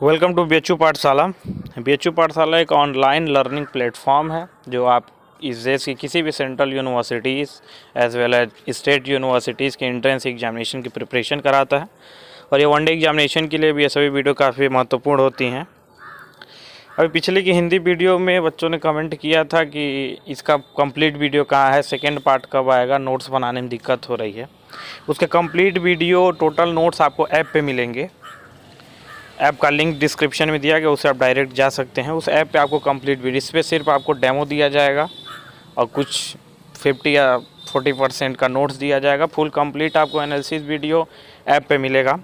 Welcome to BHU पाठशाला। BHU पाठशाला एक ऑनलाइन लर्निंग प्लेटफॉर्म है जो आप इस देश की किसी भी central universities as well as state universities के एंट्रेंस एग्जामिनेशन की प्रिपरेशन कराता है। और ये वनडे एग्जामिनेशन के लिए भी ये सभी वीडियो काफ़ी महत्वपूर्ण होती हैं। अभी पिछले की हिंदी वीडियो में बच्चों ने कमेंट किया था कि इसका कंप्लीट वीडियो कहाँ है, सेकेंड पार्ट कब आएगा, नोट्स बनाने में दिक्कत हो रही है। उसके कंप्लीट वीडियो टोटल नोट्स आपको ऐप पे मिलेंगे। ऐप का लिंक डिस्क्रिप्शन में दिया गया, उससे आप डायरेक्ट जा सकते हैं। उस ऐप पे आपको कंप्लीट वीडियो, इस पर सिर्फ आपको डेमो दिया जाएगा और कुछ 50 या 40% का नोट्स दिया जाएगा। फुल कंप्लीट आपको एनालिसिस वीडियो ऐप पे मिलेगा।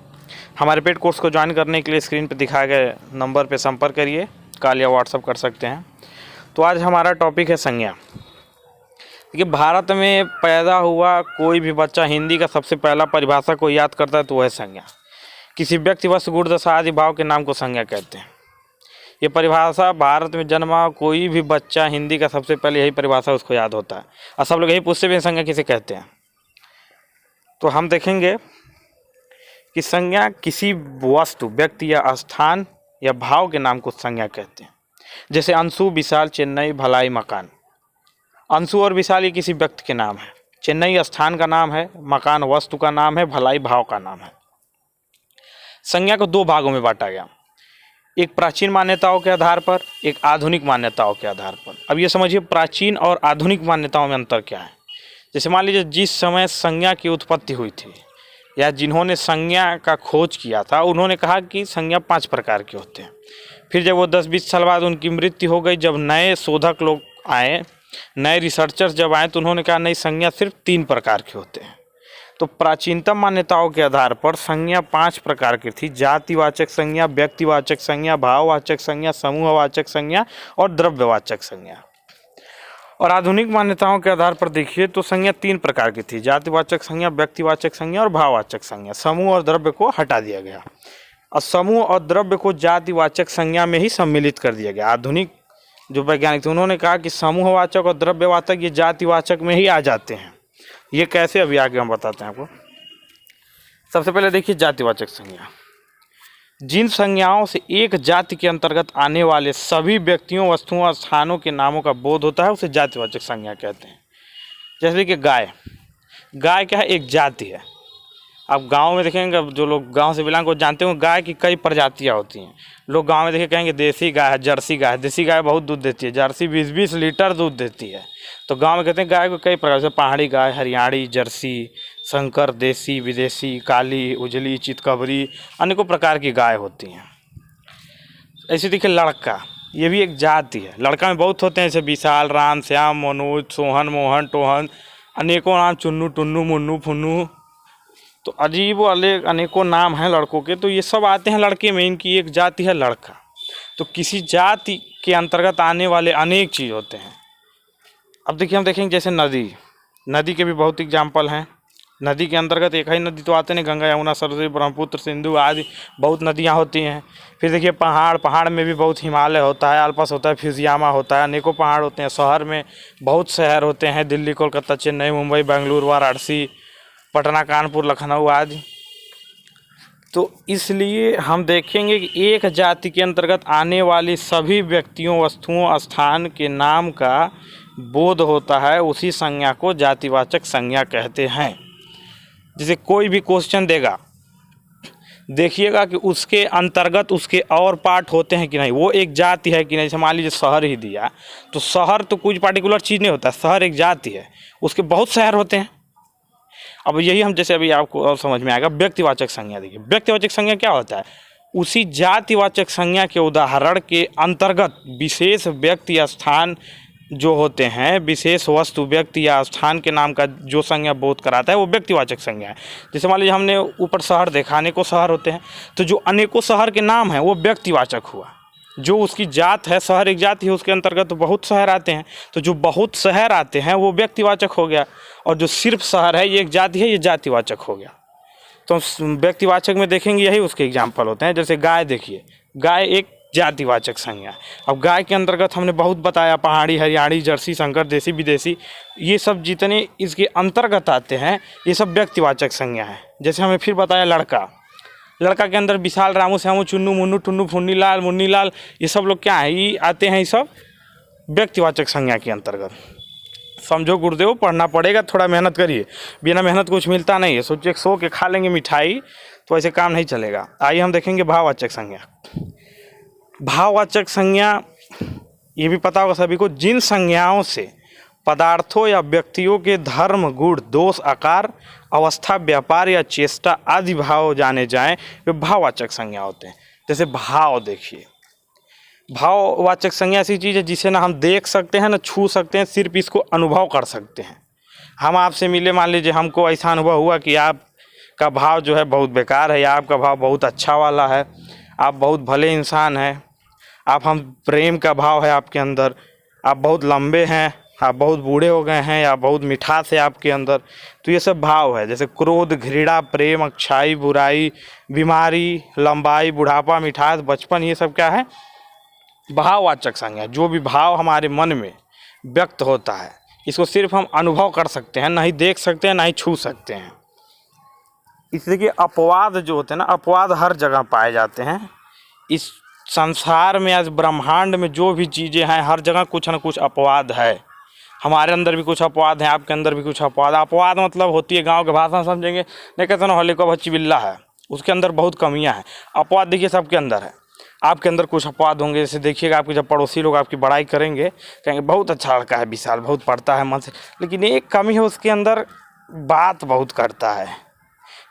हमारे पेड कोर्स को ज्वाइन करने के लिए स्क्रीन पे दिखाए गए नंबर पे संपर्क करिए, कॉल या व्हाट्सअप कर सकते हैं। तो आज हमारा टॉपिक है संज्ञा। देखिए, भारत में पैदा हुआ कोई भी बच्चा हिंदी का सबसे पहला परिभाषा को याद करता है तो वह है संज्ञा। किसी व्यक्ति वस्तु गुण दशा आदि भाव के नाम को संज्ञा कहते हैं। ये परिभाषा भारत में जन्मा कोई भी बच्चा हिंदी का सबसे पहले यही परिभाषा उसको याद होता है। और सब लोग यही पूछते भी संज्ञा किसे कहते हैं। तो हम देखेंगे कि संज्ञा किसी वस्तु, व्यक्ति या स्थान या भाव के नाम को संज्ञा कहते हैं। जैसे अंशु, विशाल, चेन्नई, भलाई, मकान। अंशु और विशाल ये किसी व्यक्ति के नाम है, चेन्नई स्थान का नाम है, मकान वस्तु का नाम है, भलाई भाव का नाम है। संज्ञा को दो भागों में बांटा गया, एक प्राचीन मान्यताओं के आधार पर, एक आधुनिक मान्यताओं के आधार पर। अब ये समझिए प्राचीन और आधुनिक मान्यताओं में अंतर क्या है। जैसे मान लीजिए जिस समय संज्ञा की उत्पत्ति हुई थी या जिन्होंने संज्ञा का खोज किया था, उन्होंने कहा कि संज्ञा 5 प्रकार के होते हैं। फिर जब वो 10-20 साल बाद उनकी मृत्यु हो गई, जब नए शोधक लोग आए, नए रिसर्चर्स जब आए, तो उन्होंने कहा नहीं, संज्ञा सिर्फ 3 प्रकार के होते हैं। तो प्राचीनतम मान्यताओं के आधार पर संज्ञा 5 प्रकार की थी। जातिवाचक संज्ञा, व्यक्तिवाचक संज्ञा, भाववाचक संज्ञा, समूहवाचक संज्ञा और द्रव्यवाचक संज्ञा। और आधुनिक मान्यताओं के आधार पर देखिए तो संज्ञा 3 प्रकार की थी, जातिवाचक संज्ञा, व्यक्तिवाचक संज्ञा और भाववाचक संज्ञा। समूह और द्रव्य को हटा दिया गया और समूह और द्रव्य को जातिवाचक संज्ञा में ही सम्मिलित कर दिया गया। आधुनिक जो वैज्ञानिक थे उन्होंने कहा कि समूहवाचक और द्रव्यवाचक ये जातिवाचक में ही आ जाते हैं। ये कैसे, अभी आगे हम बताते हैं आपको। सबसे पहले देखिए जातिवाचक संज्ञा। जिन संज्ञाओं से एक जाति के अंतर्गत आने वाले सभी व्यक्तियों, वस्तुओं और स्थानों के नामों का बोध होता है उसे जातिवाचक संज्ञा कहते हैं। जैसे कि गाय, गाय क्या है, एक जाति है। आप गांव में देखेंगे, जो लोग गांव से बिलोंग को जानते हो, गाय की कई प्रजातियां होती हैं। लोग गांव में देखे कहेंगे देसी गाय है, जर्सी गाय है। देसी गाय बहुत दूध देती है, जर्सी 20-20 लीटर दूध देती है। तो गांव में कहते हैं गाय को कई प्रकार से, पहाड़ी गाय, हरियाणी, जर्सी, संकर, देसी, विदेशी, काली, उजली, चितकबरी, अनेकों प्रकार की गाय होती हैं। ऐसे देखिए लड़का, ये भी एक जाति है। लड़का में बहुत होते हैं, जैसे विशाल, राम, श्याम, मनोज, सोहन, मोहन, टोहन, अनेकों नाम, चुन्नू, टुन्नू, मुन्नू, फुन्नू। तो अजीब अलग अनेकों नाम हैं लड़कों के। तो ये सब आते हैं लड़के में, इनकी एक जाति है लड़का। तो किसी जाति के अंतर्गत आने वाले अनेक चीज़ होते हैं। अब देखिए, हम देखेंगे जैसे नदी, नदी के भी बहुत एग्जाम्पल हैं। नदी के अंतर्गत एक ही नदी तो आते नहीं, गंगा, यमुना, सरस्वती, ब्रह्मपुत्र, सिंधु आदि बहुत नदियाँ होती हैं। फिर देखिए पहाड़, पहाड़ में भी बहुत हिमालय होता है, आल्पस होता है, फ्यूजियामा होता है, अनेकों पहाड़ होते हैं। शहर में बहुत शहर होते हैं, दिल्ली, कोलकाता, चेन्नई, मुंबई, बेंगलुरु, वाराणसी, पटना, कानपुर, लखनऊ आदि। तो इसलिए हम देखेंगे कि एक जाति के अंतर्गत आने वाली सभी व्यक्तियों, वस्तुओं, स्थान के नाम का बोध होता है, उसी संज्ञा को जातिवाचक संज्ञा कहते हैं। जैसे कोई भी क्वेश्चन देगा, देखिएगा कि उसके अंतर्गत उसके और पार्ट होते हैं कि नहीं, वो एक जाति है कि नहीं। जैसे मान लीजिए शहर ही दिया, तो शहर तो कुछ पार्टिकुलर चीज़ नहीं होता, शहर एक जाति है, उसके बहुत शहर होते हैं। अब यही हम जैसे अभी आपको और समझ में आएगा। व्यक्तिवाचक संज्ञा देखिए, व्यक्तिवाचक संज्ञा क्या होता है, उसी जातिवाचक संज्ञा के उदाहरण के अंतर्गत विशेष व्यक्ति या स्थान जो होते हैं, विशेष वस्तु, व्यक्ति या स्थान के नाम का जो संज्ञा बोध कराता है वो व्यक्तिवाचक संज्ञा है। जैसे मान लीजिए हमने ऊपर शहर देखा, अनेकों शहर होते हैं, तो जो अनेकों शहर के नाम हैं वो व्यक्तिवाचक हुआ। जो उसकी जात है, शहर एक जाति है, उसके अंतर्गत तो बहुत शहर आते हैं, तो जो बहुत शहर आते हैं वो व्यक्तिवाचक हो गया। और जो सिर्फ शहर है, ये एक जाति है, ये जातिवाचक हो गया। तो व्यक्तिवाचक में देखेंगे यही उसके एग्जाम्पल होते हैं। जैसे गाय देखिए, गाय एक जातिवाचक संज्ञा। अब गाय के अंतर्गत हमने बहुत बताया, पहाड़ी, हरियाणी, जर्सी, संकर, देसी, विदेशी, ये सब जितने इसके अंतर्गत आते हैं ये सब व्यक्तिवाचक संज्ञा है। जैसे हमें फिर बताया लड़का, लड़का के अंदर विशाल, रामू, श्यामू, चुन्नू, मुन्नू, टुन्नू, फुन्नी लाल, मुन्नी लाल, ये सब लोग क्या है, ये आते हैं, ये सब व्यक्तिवाचक संज्ञा के अंतर्गत। समझो गुरुदेव, पढ़ना पड़ेगा, थोड़ा मेहनत करिए, बिना मेहनत कुछ मिलता नहीं है। सोचिए सो के खा लेंगे मिठाई तो ऐसे काम नहीं चलेगा। आइए हम देखेंगे भाववाचक संज्ञा। भाववाचक संज्ञा, ये भी पता होगा सभी को, जिन संज्ञाओं से पदार्थों या व्यक्तियों के धर्म, गुण, दोष, आकार, अवस्था, व्यापार या चेष्टा आदि भाव जाने जाएं, वे भाववाचक संज्ञा होते हैं। जैसे भाव देखिए, भाववाचक संज्ञा ऐसी चीज़ है जिसे ना हम देख सकते हैं ना छू सकते हैं, सिर्फ इसको अनुभव कर सकते हैं। हम आपसे मिले, मान लीजिए हमको ऐसा अनुभव हुआ कि आपका भाव जो है बहुत बेकार है, या आपका भाव बहुत अच्छा वाला है, आप बहुत भले इंसान हैं, आप हम प्रेम का भाव है आपके अंदर, आप बहुत लंबे हैं, आप बहुत बूढ़े हो गए हैं, या बहुत मिठास है आपके अंदर, तो ये सब भाव है। जैसे क्रोध, घृणा, प्रेम, अच्छाई, बुराई, बीमारी, लंबाई, बुढ़ापा, मिठास, बचपन, ये सब क्या है, भाववाचक संज्ञा। जो भी भाव हमारे मन में व्यक्त होता है, इसको सिर्फ हम अनुभव कर सकते हैं, नहीं देख सकते हैं, नहीं छू सकते हैं। इसलिए कि अपवाद जो होते हैं ना, अपवाद हर जगह पाए जाते हैं। इस संसार में, आज ब्रह्मांड में जो भी चीज़ें हैं, हर जगह कुछ ना कुछ अपवाद है। हमारे अंदर भी कुछ अपवाद हैं, आपके अंदर भी कुछ अपवाद। अपवाद मतलब होती है, गांव के भाषा समझेंगे, नहीं कहते ना होली को बच्ची बिल्ला है, उसके अंदर बहुत कमियां हैं। अपवाद देखिए सबके अंदर है, आपके अंदर कुछ अपवाद होंगे। जैसे देखिएगा, आपके जब पड़ोसी लोग आपकी बड़ाई करेंगे, कहेंगे बहुत अच्छा लड़का है विशाल, बहुत पढ़ता है मन से, लेकिन एक कमी है उसके अंदर, बात बहुत करता है,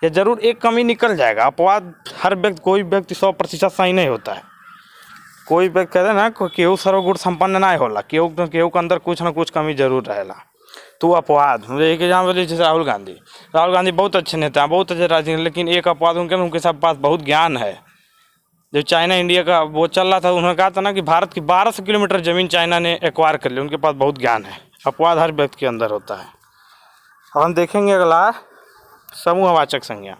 या ज़रूर एक कमी निकल जाएगा। अपवाद हर व्यक्ति, कोई व्यक्ति 100% सही नहीं होता है। कोई व्यक्ति कहते हैं ना, केहू सर्वगुण संपन्न ना होला, केहू के अंदर कुछ ना कुछ कमी जरूर रहेला, तो अपवाद। मुझे एक एग्जाम्पल जैसे राहुल गांधी बहुत अच्छे नेता हैं, बहुत अच्छे राजनीति, लेकिन एक अपवाद उनके सब पास बहुत ज्ञान है। जब चाइना इंडिया का वो चल रहा था, उन्होंने कहा था ना कि भारत की 1200 किलोमीटर ज़मीन चाइना ने एक्वायर कर ली, उनके पास बहुत ज्ञान है। अपवाद हर व्यक्ति के अंदर होता है। अब हम देखेंगे अगला, समूहवाचक संज्ञा।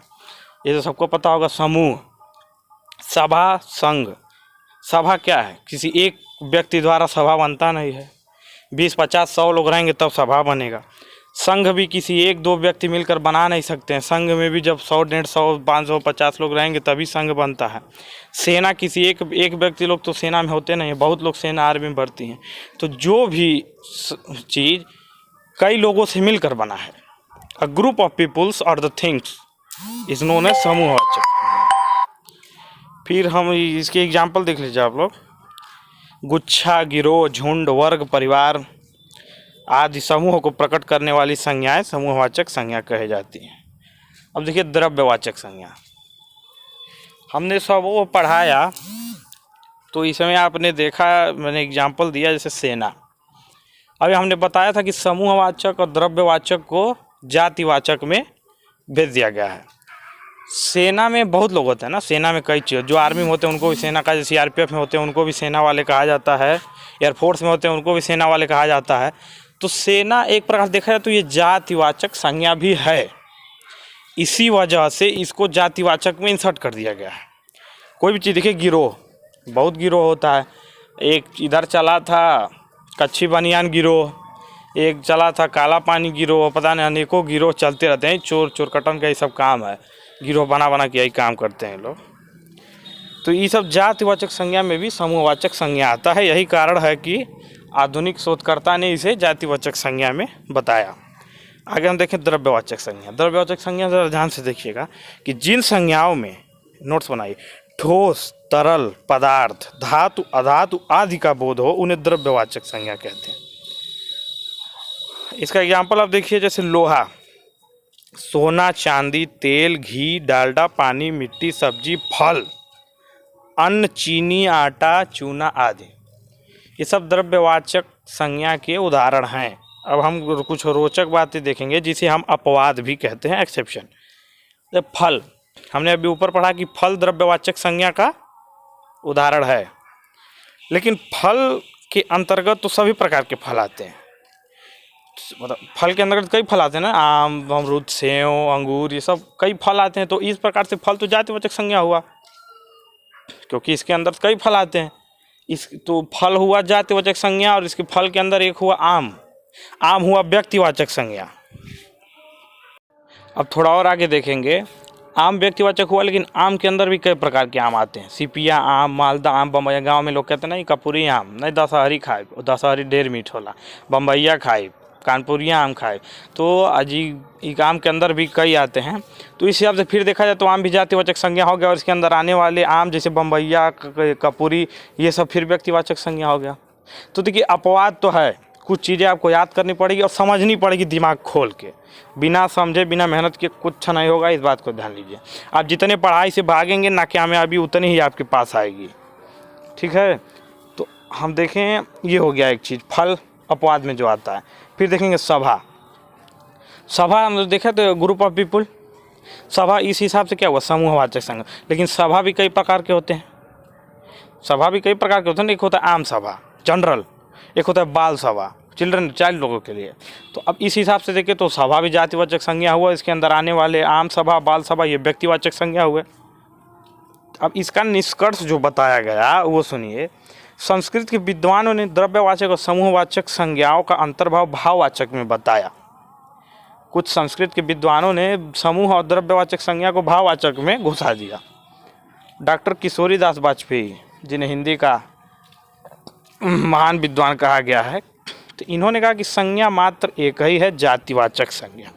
ये तो सबको पता होगा, समूह, सभा, संघ। सभा क्या है, किसी एक व्यक्ति द्वारा सभा बनता नहीं है, 20, 50, 100 लोग रहेंगे तब सभा बनेगा। संघ भी किसी एक दो व्यक्ति मिलकर बना नहीं सकते हैं, संघ में भी जब 100, 150, 500, 50 लोग रहेंगे तभी संघ बनता है। सेना किसी एक व्यक्ति लोग तो सेना में होते नहीं है, बहुत लोग सेना आर्मी में भर्ती हैं। तो जो भी चीज़ कई लोगों से मिलकर बना है, अ ग्रुप ऑफ पीपुल्स और the things is known as समूहवाचक। फिर हम इसके एग्जाम्पल देख लीजिए आप लोग, गुच्छा, गिरोह, झुंड, वर्ग, परिवार आदि समूह को प्रकट करने वाली संज्ञाएं समूहवाचक संज्ञा कही जाती हैं। अब देखिए द्रव्यवाचक संज्ञा, हमने सब वो पढ़ाया, तो इसमें आपने देखा, मैंने एग्जाम्पल दिया जैसे सेना। अभी हमने बताया था कि समूहवाचक और द्रव्यवाचक को जातिवाचक में भेज दिया गया है। सेना में बहुत लोग होते हैं ना, सेना में कई चीज़, जो आर्मी में होते हैं उनको भी सेना का, जैसे CRPF में होते हैं उनको भी सेना वाले कहा जाता है, एयरफोर्स में होते हैं उनको भी सेना वाले कहा जाता है। तो सेना एक प्रकार देखा जाए तो ये जातिवाचक संज्ञा भी है, इसी वजह से इसको जातिवाचक में इंसर्ट कर दिया गया है। कोई भी चीज़ देखिए, गिरोह, बहुत गिरोह होता है। एक इधर चला था कच्छी बनियान गिरोह, एक चला था काला पानी गिरोह, पता नहीं अनेकों गिरोह चलते रहते हैं। चोर चोरकटन का ये सब काम है, गिरोह बना के यही काम करते हैं लोग। तो ये सब जातिवाचक संज्ञा में भी समूहवाचक संज्ञा आता है। यही कारण है कि आधुनिक शोधकर्ता ने इसे जातिवाचक संज्ञा में बताया। आगे हम देखें द्रव्यवाचक संज्ञा। द्रव्यवाचक संज्ञा जरा ध्यान से देखिएगा कि जिन संज्ञाओं में, नोट्स बनाइए, ठोस, तरल पदार्थ, धातु, अधातु आदि का बोध हो, उन्हें द्रव्यवाचक संज्ञा कहते हैं। इसका एग्जाम्पल आप देखिए, जैसे लोहा, सोना, चांदी, तेल, घी, डालडा, पानी, मिट्टी, सब्जी, फल, अन्न, चीनी, आटा, चूना आदि, ये सब द्रव्यवाचक संज्ञा के उदाहरण हैं। अब हम कुछ रोचक बातें देखेंगे जिसे हम अपवाद भी कहते हैं, एक्सेप्शन। फल, हमने अभी ऊपर पढ़ा कि फल द्रव्यवाचक संज्ञा का उदाहरण है, लेकिन फल के अंतर्गत तो सभी प्रकार के फल आते हैं। मतलब फल के अंतर्गत कई फल आते हैं ना, आम, अमरूद, सेव, अंगूर, ये सब कई फल आते हैं। तो इस प्रकार से फल तो जातिवाचक संज्ञा हुआ, क्योंकि इसके अंदर कई फल आते हैं। इस तो फल हुआ जातिवाचक संज्ञा, और इसके फल के अंदर एक हुआ आम, आम हुआ व्यक्तिवाचक संज्ञा। अब थोड़ा और आगे देखेंगे, आम व्यक्तिवाचक हुआ, लेकिन आम के अंदर भी कई प्रकार के आम आते हैं। सीपिया आम, मालदा आम, बम्बईया। गांव में लोग कहते हैं नहीं कपूरी आम, नहीं दशहरी खाए, दशहरी ढेर मीठ होला, बम्बईया खाए, कानपुरिया आम खाए। तो अजीब आम के अंदर भी कई आते हैं। तो इस हिसाब से फिर देखा जाए तो आम भी जातिवाचक संज्ञा हो गया, और इसके अंदर आने वाले आम जैसे बम्बईया, कपूरी, ये सब फिर व्यक्तिवाचक संज्ञा हो गया। तो देखिए अपवाद तो है, कुछ चीज़ें आपको याद करनी पड़ेगी और समझनी पड़ेगी दिमाग खोल के। बिना समझे बिना मेहनत के कुछ नहीं होगा, इस बात को ध्यान लीजिए। आप जितने पढ़ाई से भागेंगे ना कामयाबी उतनी ही आपके पास आएगी, ठीक है। तो हम देखें ये हो गया एक चीज़, फल अपवाद में जो आता है। फिर देखेंगे सभा। सभा हम देखें तो ग्रुप ऑफ पीपुल, सभा इस हिसाब से क्या हुआ, समूहवाचक संघ। लेकिन सभा भी कई प्रकार के होते हैं, सभा भी कई प्रकार के होते हैं। एक होता है आम सभा, जनरल, एक होता है बाल सभा, चिल्ड्रन, चाइल्ड लोगों के लिए। तो अब इस हिसाब से देखें तो सभा भी जातिवाचक संज्ञा हुआ, इसके अंदर आने वाले आम सभा, बाल सभा, ये व्यक्तिवाचक संज्ञा हुए। अब इसका निष्कर्ष जो बताया गया वो सुनिए। संस्कृत के विद्वानों ने द्रव्यवाचक और समूहवाचक संज्ञाओं का अंतर्भाव भाववाचक में बताया। कुछ संस्कृत के विद्वानों ने समूह और द्रव्यवाचक संज्ञा को भाववाचक में घुसा दिया। डॉक्टर किशोरी दास वाजपेयी, जिन्हें हिंदी का महान विद्वान कहा गया है, तो इन्होंने कहा कि संज्ञा मात्र एक ही है, जातिवाचक संज्ञा।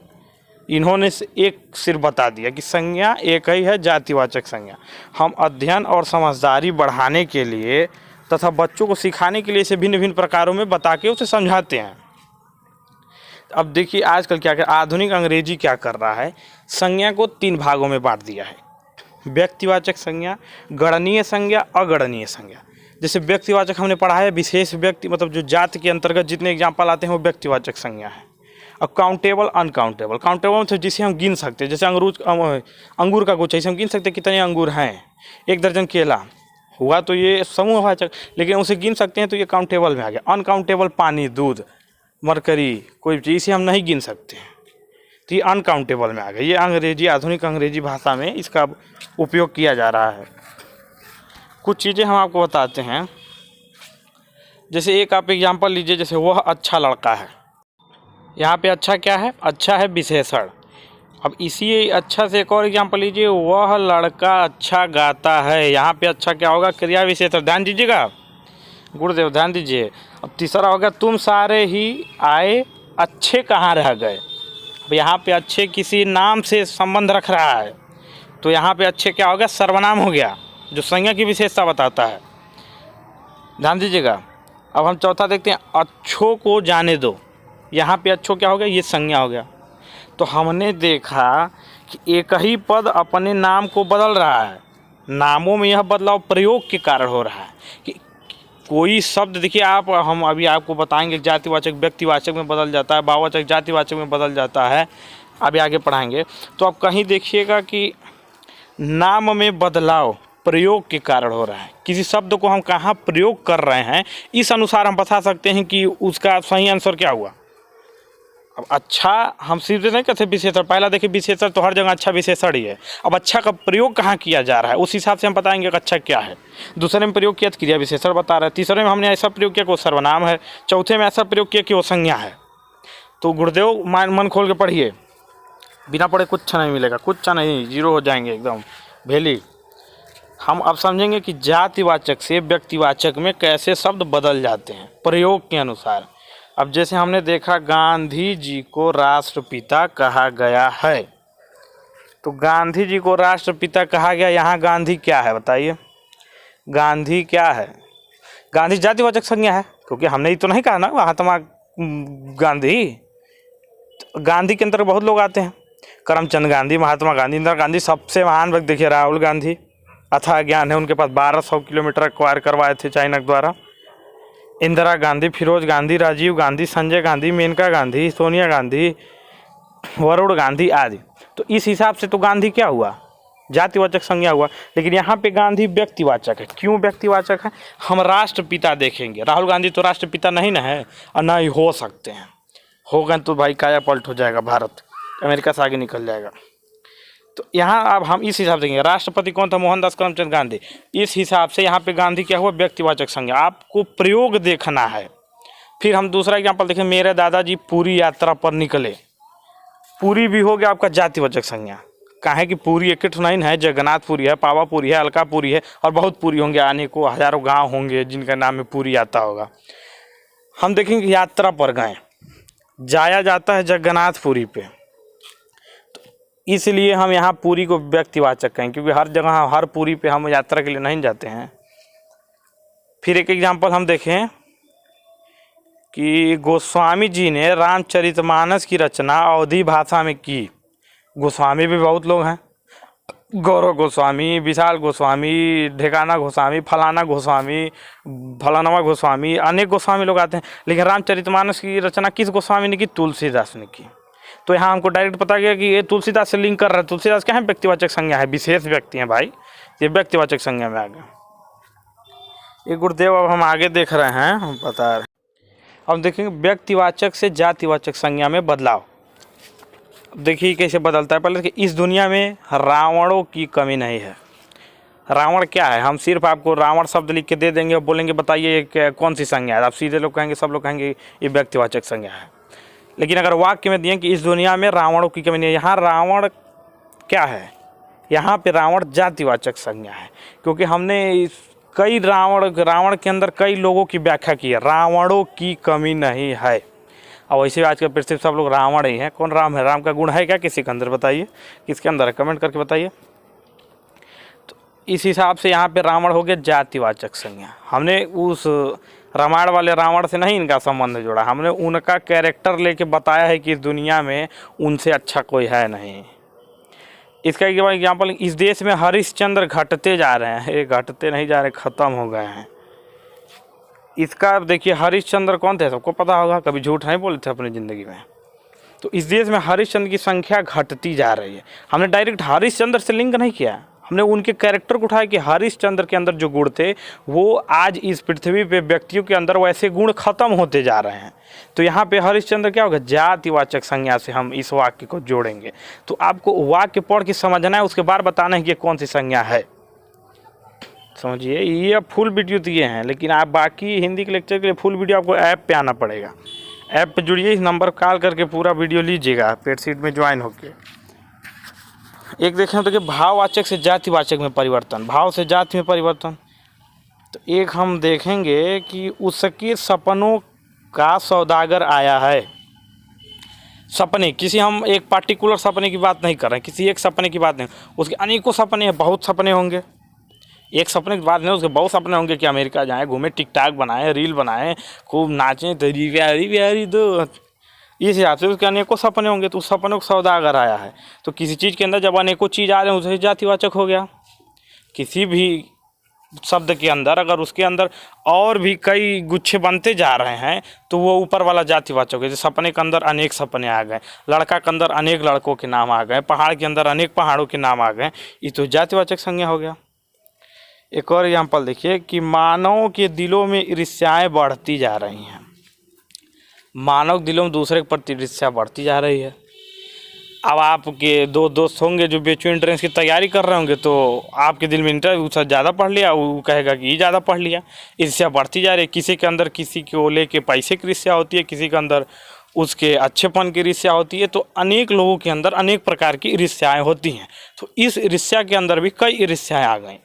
इन्होंने एक सिर बता दिया कि संज्ञा एक ही है, जातिवाचक संज्ञा। हम अध्ययन और समझदारी बढ़ाने के लिए तथा बच्चों को सिखाने के लिए इसे भिन्न भिन्न प्रकारों में बता के उसे समझाते हैं। अब देखिए आजकल क्या कर, आधुनिक अंग्रेजी क्या कर रहा है, संज्ञा को 3 भागों में बांट दिया है। व्यक्तिवाचक संज्ञा, गणनीय संज्ञा, अगणनीय संज्ञा। जैसे व्यक्तिवाचक हमने पढ़ा है, विशेष व्यक्ति मतलब जो जाति के अंतर्गत जितने एग्जाम्पल आते हैं वो व्यक्तिवाचक संज्ञा है। अब काउंटेबल, अनकाउंटेबल। काउंटेबल मतलब जिसे हम गिन सकते हैं, जैसे अंगूर का गुच्छा, इसे हम गिन सकते हैं कितने अंगूर हैं, 1 दर्जन केला हुआ तो ये समूहवाचक, लेकिन उसे गिन सकते हैं तो ये काउंटेबल में आ गया। अनकाउंटेबल पानी, दूध, मरकरी, कोई चीज़, इसे हम नहीं गिन सकते हैं तो ये अनकाउंटेबल में आ गया। ये अंग्रेजी, आधुनिक अंग्रेजी भाषा में इसका उपयोग किया जा रहा है। कुछ चीज़ें हम आपको बताते हैं, जैसे एक आप एग्जाम्पल लीजिए, जैसे वह अच्छा लड़का है। यहाँ पे अच्छा क्या है, अच्छा है विशेषण। अब इसी अच्छा से एक और एग्जाम्पल लीजिए, वह लड़का अच्छा गाता है। यहाँ पे अच्छा क्या होगा, क्रिया विशेषण। ध्यान दीजिएगा गुरुदेव, ध्यान दीजिए। अब तीसरा होगा तुम सारे ही आए, अच्छे कहाँ रह गए। अब यहाँ पे अच्छे किसी नाम से संबंध रख रहा है, तो यहाँ पे अच्छे क्या हो गया, सर्वनाम हो गया, जो संज्ञा की विशेषता बताता है। ध्यान दीजिएगा। अब हम चौथा देखते हैं, अच्छों को जाने दो। यहाँ पे अच्छों क्या हो गया, ये संज्ञा हो गया। तो हमने देखा कि एक ही पद अपने नाम को बदल रहा है। नामों में यह बदलाव प्रयोग के कारण हो रहा है कि कोई शब्द, देखिए हम अभी आपको बताएंगे, जातिवाचक व्यक्तिवाचक में बदल जाता है, भाववाचक जातिवाचक में बदल जाता है, अभी आगे पढ़ाएंगे। तो आप कहीं देखिएगा कि नाम में बदलाव प्रयोग के कारण हो रहा है। किसी शब्द को हम कहाँ प्रयोग कर रहे हैं, इस अनुसार हम बता सकते हैं कि उसका सही आंसर क्या हुआ। अब अच्छा हम सीधे नहीं कहते विशेषण, पहला देखिए विशेषण तो हर जगह अच्छा विशेषण ही है। अब अच्छा का प्रयोग कहाँ किया जा रहा है, उस हिसाब से हम बताएंगे कि अच्छा क्या है। दूसरे में प्रयोग किया तो क्रिया विशेषण बता रहा है। तीसरे में हमने ऐसा प्रयोग किया कि वो सर्वनाम है। चौथे में ऐसा प्रयोग किया कि वो संज्ञा है। तो गुरुदेव मन खोल के पढ़िए, बिना पढ़े कुछ नहीं मिलेगा, कुछ नहीं, 0 हो जाएंगे एकदम भेली। हम अब समझेंगे कि जातिवाचक से व्यक्तिवाचक में कैसे शब्द बदल जाते हैं प्रयोग के अनुसार। अब जैसे हमने देखा गांधी जी को राष्ट्रपिता कहा गया है, तो गांधी जी को राष्ट्रपिता कहा गया, यहाँ गांधी क्या है बताइए, गांधी क्या है, गांधी जातिवाचक संज्ञा है, क्योंकि हमने ये तो नहीं कहा ना महात्मा गांधी। गांधी के अंदर बहुत लोग आते हैं, करमचंद गांधी, महात्मा गांधी, इंदिरा गांधी, सबसे महान व्यक्ति देखिए राहुल गांधी, अथाह ज्ञान है, उनके पास 1200 किलोमीटर एक्वायर करवाए थे चाइना द्वारा। इंदिरा गांधी, फिरोज गांधी, राजीव गांधी, संजय गांधी, मेनका गांधी, सोनिया गांधी, वरुण गांधी आदि। तो इस हिसाब से तो गांधी क्या हुआ, जातिवाचक संज्ञा हुआ। लेकिन यहाँ पे गांधी व्यक्तिवाचक है। क्यों व्यक्तिवाचक है, हम राष्ट्रपिता देखेंगे। राहुल गांधी तो राष्ट्रपिता नहीं ना है, और ना ही हो सकते हैं। हो गए तो भाई काया पलट हो जाएगा, भारत अमेरिका से आगे निकल जाएगा। तो यहाँ अब हम इस हिसाब से देखेंगे, राष्ट्रपति कौन था, मोहनदास करमचंद गांधी। इस हिसाब से यहाँ पे गांधी क्या हुआ, व्यक्तिवाचक संज्ञा। आपको प्रयोग देखना है। फिर हम दूसरा एग्जाम्पल देखें, मेरे दादाजी पूरी यात्रा पर निकले। पूरी भी हो गया आपका जातिवाचक संज्ञा। काहे कि पूरी एक नहीं है, जगन्नाथपुरी है, पावापुरी है, अलकापुरी है और बहुत पूरी होंगे, आने को हज़ारों गांव होंगे जिनका नाम में पूरी आता होगा। हम देखेंगे यात्रा पर गए, जाया जाता है जगन्नाथपुरी पे, तो इसलिए हम यहाँ पूरी को व्यक्तिवाचक कहें, क्योंकि हर जगह हर पूरी पे हम यात्रा के लिए नहीं जाते हैं। फिर एक एग्जाम्पल हम देखें कि गोस्वामी जी ने रामचरितमानस की रचना अवधी भाषा में की। गोस्वामी भी बहुत लोग हैं, गौरव गोस्वामी, विशाल गोस्वामी, ढेकाना गोस्वामी, फलाना गोस्वामी, फलानवा गोस्वामी, अनेक गोस्वामी लोग आते हैं, लेकिन रामचरितमानस की रचना किस गोस्वामी ने की? तुलसीदास ने की। तो यहाँ हमको डायरेक्ट पता गया कि ये तुलसीदास से लिंक कर रहा है। तुलसीदास क्या है? व्यक्तिवाचक संज्ञा है, विशेष व्यक्ति हैं भाई, ये व्यक्तिवाचक संज्ञा में आ गया। ये गुरुदेव अब हम आगे देख रहे हैं, हम बता रहे हैं। अब देखेंगे व्यक्तिवाचक से जातिवाचक संज्ञा में बदलाव। देखिए कैसे बदलता है। पहले कि इस दुनिया में रावणों की कमी नहीं है। रावण क्या है? हम सिर्फ आपको रावण शब्द लिख के दे देंगे और बोलेंगे बताइए कौन सी संज्ञा है, आप सीधे लोग कहेंगे, सब लोग कहेंगे ये व्यक्तिवाचक संज्ञा है। लेकिन अगर वाक्य में दिए कि इस दुनिया में रावणों की कमी नहीं है, यहाँ रावण क्या है? यहाँ पे रावण जातिवाचक संज्ञा है, क्योंकि हमने कई रावण के अंदर कई लोगों की व्याख्या की है। रावणों की कमी नहीं है। और वैसे आज के पृथ्वी सब लोग रावण ही हैं। कौन राम है? राम का गुण है क्या किसी के अंदर? बताइए, किसके अंदर है? कमेंट करके बताइए। तो इस हिसाब से यहाँ पे रावण हो गया जातिवाचक संज्ञा। हमने उस रामायण वाले रावण से नहीं इनका संबंध जोड़ा, हमने उनका कैरेक्टर लेके बताया है कि इस दुनिया में उनसे अच्छा कोई है नहीं। इसका एक एग्जाम्पल, इस देश में हरिश्चंद्र घटते जा रहे हैं। ये घटते नहीं जा रहे, ख़त्म हो गए हैं। इसका देखिए, हरिश्चंद्र कौन थे? सबको पता होगा, कभी झूठ नहीं बोले थे अपनी ज़िंदगी में। तो इस देश में हरिश्चंद्र की संख्या घटती जा रही है। हमने डायरेक्ट हरिश्चंद्र से लिंक नहीं किया, हमने उनके कैरेक्टर को उठाया कि हरिश्चंद्र के अंदर जो गुण थे वो आज इस पृथ्वी पे व्यक्तियों के अंदर वैसे गुण खत्म होते जा रहे हैं। तो यहाँ पे हरिश्चंद्र क्या होगा? जातिवाचक संज्ञा से हम इस वाक्य को जोड़ेंगे। तो आपको वाक्य पढ़ के समझना है, उसके बाद बताना है कि कौन सी संज्ञा है। समझिए, ये अब फुल वीडियो दिए हैं, लेकिन आप बाकी हिंदी के लेक्चर के लिए फुल वीडियो आपको ऐप पे आना पड़ेगा। ऐप पे जुड़िए, इस नंबर कॉल करके पूरा वीडियो लीजिएगा, पेड सीट में ज्वाइन होके। एक देखें तो कि भाववाचक से जातिवाचक में परिवर्तन, भाव से जाति में परिवर्तन। तो एक हम देखेंगे कि उसके सपनों का सौदागर आया है। सपने, किसी हम एक पार्टिकुलर सपने की बात नहीं कर रहे हैं, किसी एक सपने की बात नहीं, उसके अनेकों सपने हैं, बहुत सपने होंगे। एक सपने की बात नहीं, उसके बहुत सपने होंगे कि अमेरिका जाएं, घूमें, टिकटॉक बनाएं, रील बनाएं, खूब नाचें, तो प्यारी दो, इस हिसाब से उसके अनेकों सपने होंगे। तो उस सपनों को सौदागर आया है। तो किसी चीज़ के अंदर जब अनेकों चीज़ आ रहे हैं, उसे जातिवाचक हो गया। किसी भी शब्द के अंदर अगर उसके अंदर और भी कई गुच्छे बनते जा रहे हैं तो वो ऊपर वाला जातिवाचक है। जैसे सपने के अंदर अनेक सपने आ गए, लड़का के अंदर अनेक लड़कों के नाम आ गए, पहाड़ के अंदर अनेक पहाड़ों के नाम आ गए, ये तो जातिवाचक संज्ञा हो गया। एक और एग्जाम्पल देखिए कि मानव के दिलों में ईर्ष्याएँ बढ़ती जा रही हैं। मानव दिलों में दूसरे के प्रति ईर्ष्या बढ़ती जा रही है। अब आपके दो दोस्त होंगे जो बीएचयू एंट्रेंस की तैयारी कर रहे होंगे, तो आपके दिल में इंटरेस्ट उससे ज़्यादा पढ़ लिया, वो कहेगा कि ये ज़्यादा पढ़ लिया। ईर्ष्या बढ़ती जा रही है। किसी के अंदर किसी को लेके पैसे की ईर्ष्या होती है, किसी के अंदर उसके अच्छेपन की ईर्ष्या होती है। तो अनेक लोगों के अंदर अनेक प्रकार की ईर्ष्याएँ होती हैं। तो इस ईर्ष्या के अंदर भी कई ईर्ष्याएँ आ गई।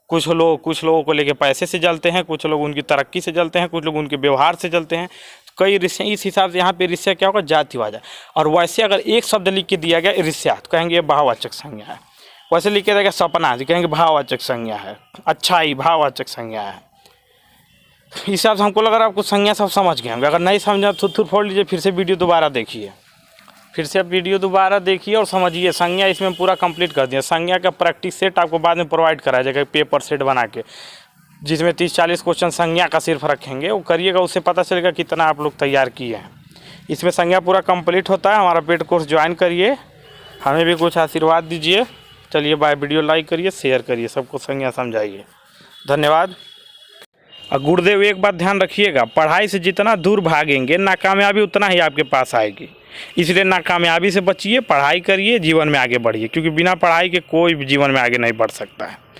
कुछ लोगों को लेके पैसे से जलते हैं, कुछ लोग उनकी तरक्की से जलते हैं, कुछ लोग उनके व्यवहार से जलते हैं। कई ईर्ष्या, इस हिसाब से यहाँ पे ईर्ष्या क्या होगा? जातिवाचक। और वैसे अगर एक शब्द लिख के दिया गया ईर्ष्या, तो कहेंगे ये भाववाचक संज्ञा है। वैसे लिख के दिया गया सपना, तो कहेंगे भाववाचक संज्ञा है। अच्छाई भाववाचक संज्ञा है। इस हिसाब से हमको लग रहा है आपको संज्ञा सब समझ गए होंगे। अगर नहीं समझा तो थुर फोड़ लीजिए, फिर से वीडियो दोबारा देखिए, और समझिए। संज्ञा इसमें पूरा कंप्लीट कर दिया। संज्ञा का प्रैक्टिस सेट आपको बाद में प्रोवाइड कराया जाएगा, पेपर सेट बना के, जिसमें 30-40 क्वेश्चन संज्ञा का सिर्फ रखेंगे। वो करिएगा, उससे पता चलेगा कितना आप लोग तैयार किए हैं। इसमें संज्ञा पूरा कंप्लीट होता है। हमारा पेड कोर्स ज्वाइन करिए, हमें भी कुछ आशीर्वाद दीजिए। चलिए बाय। वीडियो लाइक करिए, शेयर करिए, सबको संज्ञा समझाइए। धन्यवाद। और गुरुदेव एक बात ध्यान रखिएगा, पढ़ाई से जितना दूर भागेंगे नाकामयाबी उतना ही आपके पास आएगी। इसलिए नाकामयाबी से बचिए, पढ़ाई करिए, जीवन में आगे बढ़िए, क्योंकि बिना पढ़ाई के कोई भी जीवन में आगे नहीं बढ़ सकता है।